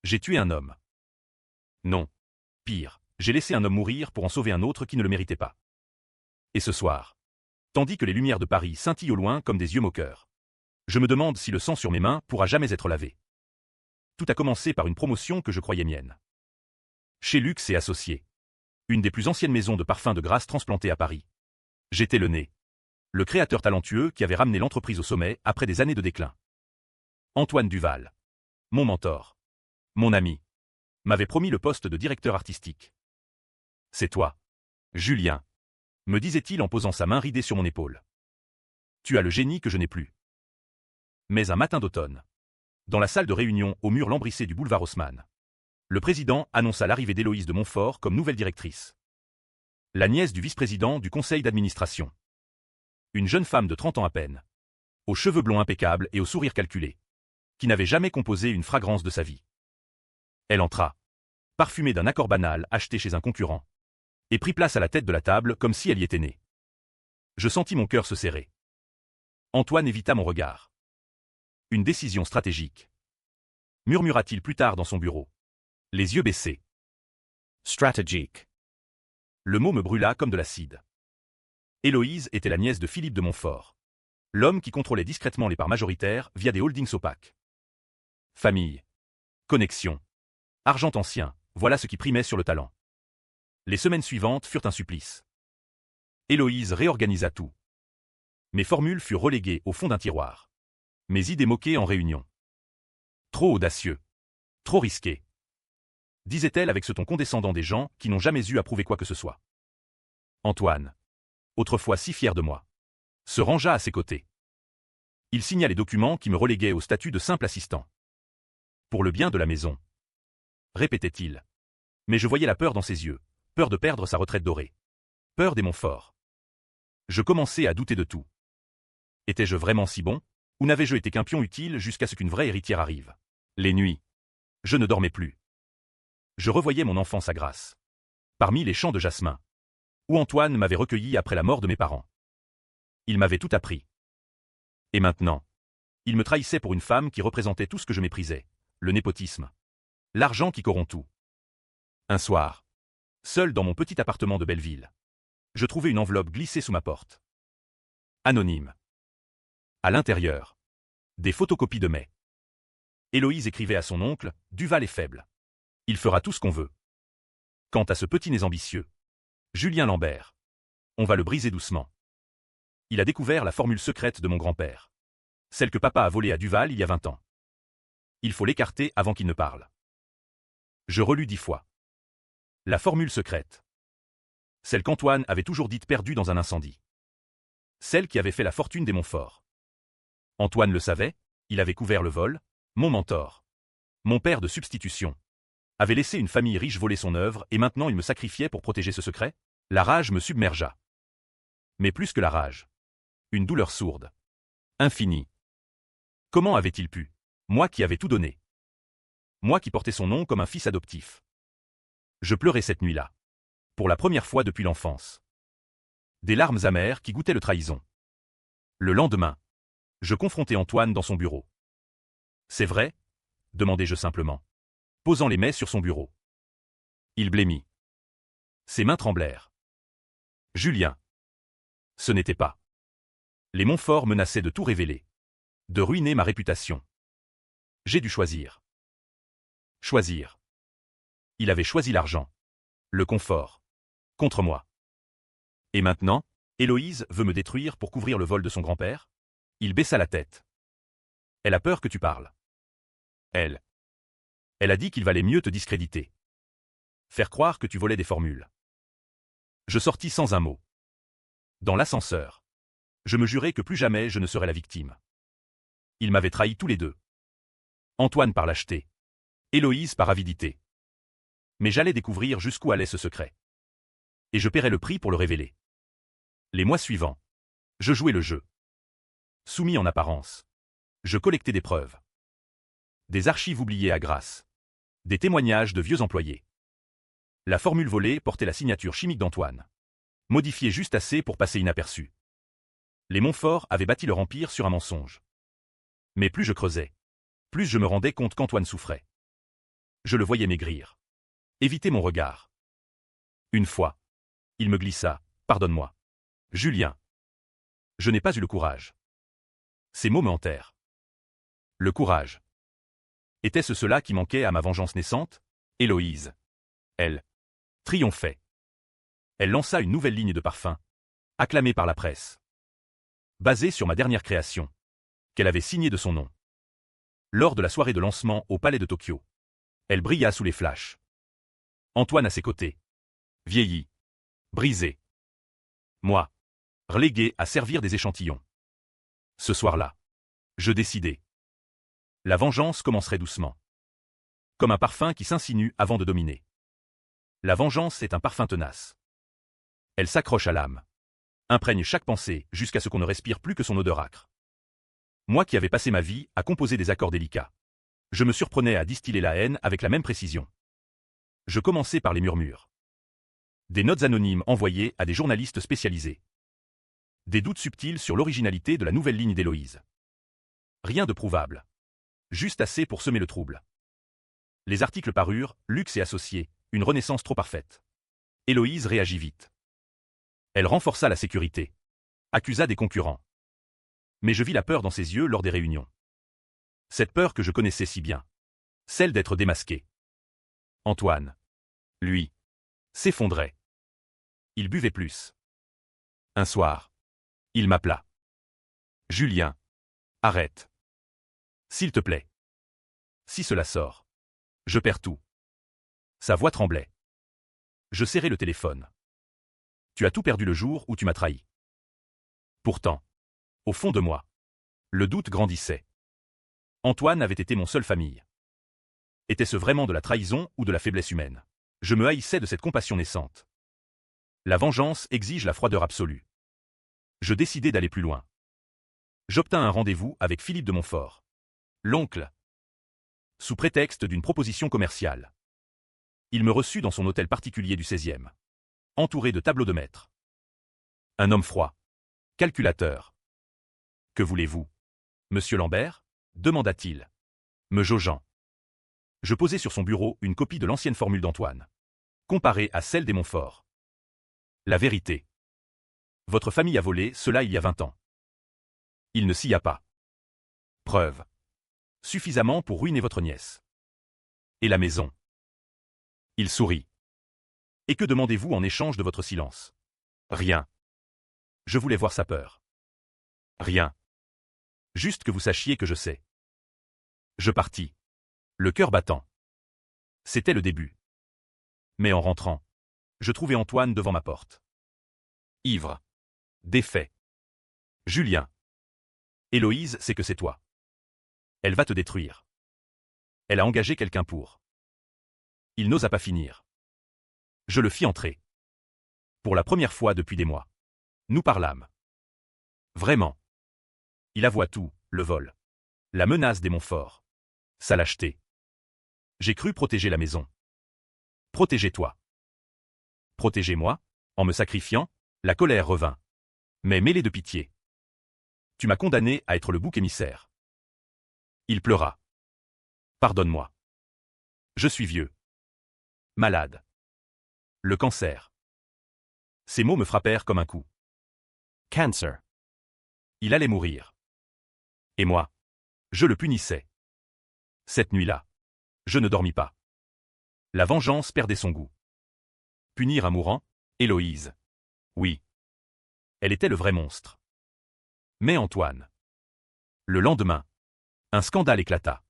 J'ai tué un homme. Non. Pire, j'ai laissé un homme mourir pour en sauver un autre qui ne le méritait pas. Et ce soir, tandis que les lumières de Paris scintillent au loin comme des yeux moqueurs, je me demande si le sang sur mes mains pourra jamais être lavé. Tout a commencé par une promotion que je croyais mienne. Chez Luxe et Associés, une des plus anciennes maisons de parfums de Grasse transplantées à Paris. J'étais le nez. Le créateur talentueux qui avait ramené l'entreprise au sommet après des années de déclin. Antoine Duval, mon mentor, mon ami, m'avait promis le poste de directeur artistique. C'est toi, Julien, me disait-il en posant sa main ridée sur mon épaule. Tu as le génie que je n'ai plus. Mais un matin d'automne, dans la salle de réunion au mur lambrissé du boulevard Haussmann, le président annonça l'arrivée d'Héloïse de Montfort comme nouvelle directrice. La nièce du vice-président du conseil d'administration. Une jeune femme de 30 ans à peine, aux cheveux blonds impeccables et au sourire calculé, qui n'avait jamais composé une fragrance de sa vie. Elle entra, parfumée d'un accord banal acheté chez un concurrent, et prit place à la tête de la table comme si elle y était née. Je sentis mon cœur se serrer. Antoine évita mon regard. Une décision stratégique, murmura-t-il plus tard dans son bureau, les yeux baissés. Stratégique. Le mot me brûla comme de l'acide. Héloïse était la nièce de Philippe de Montfort, l'homme qui contrôlait discrètement les parts majoritaires via des holdings opaques. Famille, connexion, argent ancien, voilà ce qui primait sur le talent. Les semaines suivantes furent un supplice. Héloïse réorganisa tout. Mes formules furent reléguées au fond d'un tiroir. Mes idées moquées en réunion. Trop audacieux. Trop risqué. Disait-elle avec ce ton condescendant des gens qui n'ont jamais eu à prouver quoi que ce soit. Antoine, autrefois si fier de moi, se rangea à ses côtés. Il signa les documents qui me reléguaient au statut de simple assistant. Pour le bien de la maison, répétait-il. Mais je voyais la peur dans ses yeux, peur de perdre sa retraite dorée. Peur des Montfort. Je commençais à douter de tout. Étais-je vraiment si bon, ou n'avais-je été qu'un pion utile jusqu'à ce qu'une vraie héritière arrive? Les nuits, je ne dormais plus. Je revoyais mon enfance à Grasse, parmi les champs de jasmin, où Antoine m'avait recueilli après la mort de mes parents. Il m'avait tout appris. Et maintenant, il me trahissait pour une femme qui représentait tout ce que je méprisais, le népotisme, l'argent qui corrompt tout. Un soir, seul dans mon petit appartement de Belleville, je trouvai une enveloppe glissée sous ma porte. Anonyme. À l'intérieur, des photocopies de mai. Héloïse écrivait à son oncle, Duval est faible. Il fera tout ce qu'on veut. Quant à ce petit nez ambitieux, Julien Lambert, on va le briser doucement. Il a découvert la formule secrète de mon grand-père. Celle que papa a volée à Duval il y a 20 ans. Il faut l'écarter avant qu'il ne parle. Je relus 10 fois. La formule secrète. Celle qu'Antoine avait toujours dite perdue dans un incendie. Celle qui avait fait la fortune des Montfort. Antoine le savait, il avait couvert le vol, mon mentor. Mon père de substitution. Avait laissé une famille riche voler son œuvre et maintenant il me sacrifiait pour protéger ce secret? La rage me submergea. Mais plus que la rage. Une douleur sourde. Infinie. Comment avait-il pu? Moi qui avais tout donné. Moi qui portais son nom comme un fils adoptif. Je pleurais cette nuit-là. Pour la première fois depuis l'enfance. Des larmes amères qui goûtaient le trahison. Le lendemain, je confrontai Antoine dans son bureau. C'est vrai? Demandai-je simplement, posant les mets sur son bureau. Il blêmit. Ses mains tremblèrent. Julien. Ce n'était pas. Les Montfort menaçaient de tout révéler. De ruiner ma réputation. J'ai dû choisir. Choisir. Il avait choisi l'argent. Le confort. Contre moi. Et maintenant, Héloïse veut me détruire pour couvrir le vol de son grand-père? Il baissa la tête. Elle a peur que tu parles. Elle a dit qu'il valait mieux te discréditer. Faire croire que tu volais des formules. Je sortis sans un mot. Dans l'ascenseur, je me jurai que plus jamais je ne serais la victime. Ils m'avaient trahis tous les deux. Antoine par lâcheté. Héloïse par avidité. Mais j'allais découvrir jusqu'où allait ce secret. Et je paierais le prix pour le révéler. Les mois suivants, je jouais le jeu. Soumis en apparence. Je collectais des preuves. Des archives oubliées à Grasse. Des témoignages de vieux employés. La formule volée portait la signature chimique d'Antoine. Modifiée juste assez pour passer inaperçue. Les Montfort avaient bâti leur empire sur un mensonge. Mais plus je creusais, plus je me rendais compte qu'Antoine souffrait. Je le voyais maigrir. Éviter mon regard. Une fois, il me glissa. Pardonne-moi. Julien. Je n'ai pas eu le courage. Ces mots me hantèrent. Le courage. Était-ce cela qui manquait à ma vengeance naissante? Héloïse. Elle triomphait. Elle lança une nouvelle ligne de parfum, acclamée par la presse. Basée sur ma dernière création, qu'elle avait signée de son nom. Lors de la soirée de lancement au Palais de Tokyo, elle brilla sous les flashs. Antoine à ses côtés. Vieilli. Brisé. Moi. Relégué à servir des échantillons. Ce soir-là. Je décidai. La vengeance commencerait doucement. Comme un parfum qui s'insinue avant de dominer. La vengeance est un parfum tenace. Elle s'accroche à l'âme. Imprègne chaque pensée jusqu'à ce qu'on ne respire plus que son odeur âcre. Moi qui avais passé ma vie à composer des accords délicats. Je me surprenais à distiller la haine avec la même précision. Je commençais par les murmures. Des notes anonymes envoyées à des journalistes spécialisés. Des doutes subtils sur l'originalité de la nouvelle ligne d'Héloïse. Rien de prouvable. Juste assez pour semer le trouble. Les articles parurent, Luxe et Associés, une renaissance trop parfaite. Héloïse réagit vite. Elle renforça la sécurité. Accusa des concurrents. Mais je vis la peur dans ses yeux lors des réunions. Cette peur que je connaissais si bien. Celle d'être démasqué. Antoine. Lui. S'effondrait. Il buvait plus. Un soir. Il m'appela. Julien. Arrête. S'il te plaît. Si cela sort. Je perds tout. Sa voix tremblait. Je serrai le téléphone. Tu as tout perdu le jour où tu m'as trahi. Pourtant, au fond de moi, le doute grandissait. Antoine avait été mon seule famille. Était-ce vraiment de la trahison ou de la faiblesse humaine? Je me haïssais de cette compassion naissante. La vengeance exige la froideur absolue. Je décidai d'aller plus loin. J'obtins un rendez-vous avec Philippe de Montfort. L'oncle. Sous prétexte d'une proposition commerciale. Il me reçut dans son hôtel particulier du 16e. Entouré de tableaux de maître. Un homme froid. Calculateur. Que voulez-vous, monsieur Lambert? Demanda-t-il. Me jaugeant. Je posai sur son bureau une copie de l'ancienne formule d'Antoine. Comparée à celle des Montfort. La vérité. Votre famille a volé cela il y a 20 ans. Il ne s'y a pas. Preuve. Suffisamment pour ruiner votre nièce. Et la maison. Il sourit. Et que demandez-vous en échange de votre silence? Rien. Je voulais voir sa peur. Rien. Juste que vous sachiez que je sais. Je partis. Le cœur battant. C'était le début. Mais en rentrant, je trouvai Antoine devant ma porte. Ivre. Défait. Julien. Héloïse sait que c'est toi. Elle va te détruire. Elle a engagé quelqu'un pour. Il n'osa pas finir. Je le fis entrer. Pour la première fois depuis des mois. Nous parlâmes. Vraiment. Il avoua tout, le vol. La menace des Montfort. Sa lâcheté. J'ai cru protéger la maison. Protégez-toi. Protégez-moi, en me sacrifiant, la colère revint. Mais mêlée de pitié. Tu m'as condamné à être le bouc émissaire. Il pleura. Pardonne-moi. Je suis vieux. Malade. Le cancer. Ces mots me frappèrent comme un coup. Cancer. Il allait mourir. Et moi, je le punissais. Cette nuit-là, je ne dormis pas. La vengeance perdait son goût. Punir un mourant, Héloïse. Oui. Elle était le vrai monstre. Mais Antoine. Le lendemain, un scandale éclata.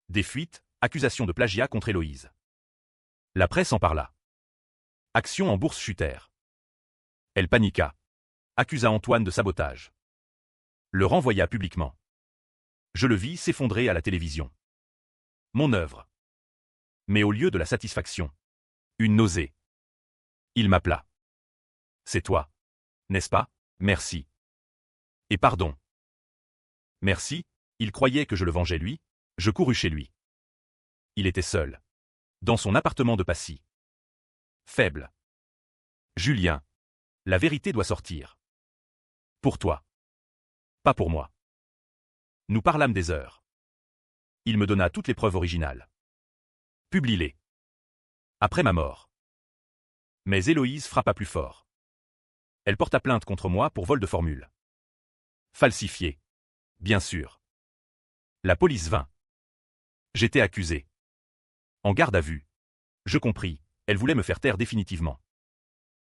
Des fuites, accusations de plagiat contre Héloïse. La presse en parla. Actions en bourse chutèrent. Elle paniqua. Accusa Antoine de sabotage. Le renvoya publiquement. Je le vis s'effondrer à la télévision. Mon œuvre. Mais au lieu de la satisfaction, une nausée. Il m'appela. C'est toi. N'est-ce pas? Merci. Et pardon. Merci, il croyait que je le vengeais lui, je courus chez lui. Il était seul. Dans son appartement de Passy. Faible. Julien. La vérité doit sortir. Pour toi. Pas pour moi. Nous parlâmes des heures. Il me donna toutes les preuves originales. Publie-les. Après ma mort. Mais Héloïse frappa plus fort. Elle porta plainte contre moi pour vol de formule. Falsifié. Bien sûr. La police vint. J'étais accusé. En garde à vue. Je compris, elle voulait me faire taire définitivement.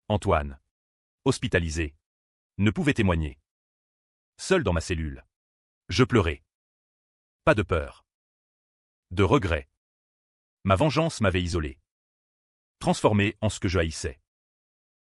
Antoine. Hospitalisé. Ne pouvait témoigner. Seul dans ma cellule. Je pleurais. Pas de peur. De regret. Ma vengeance m'avait isolé. Transformé en ce que je haïssais.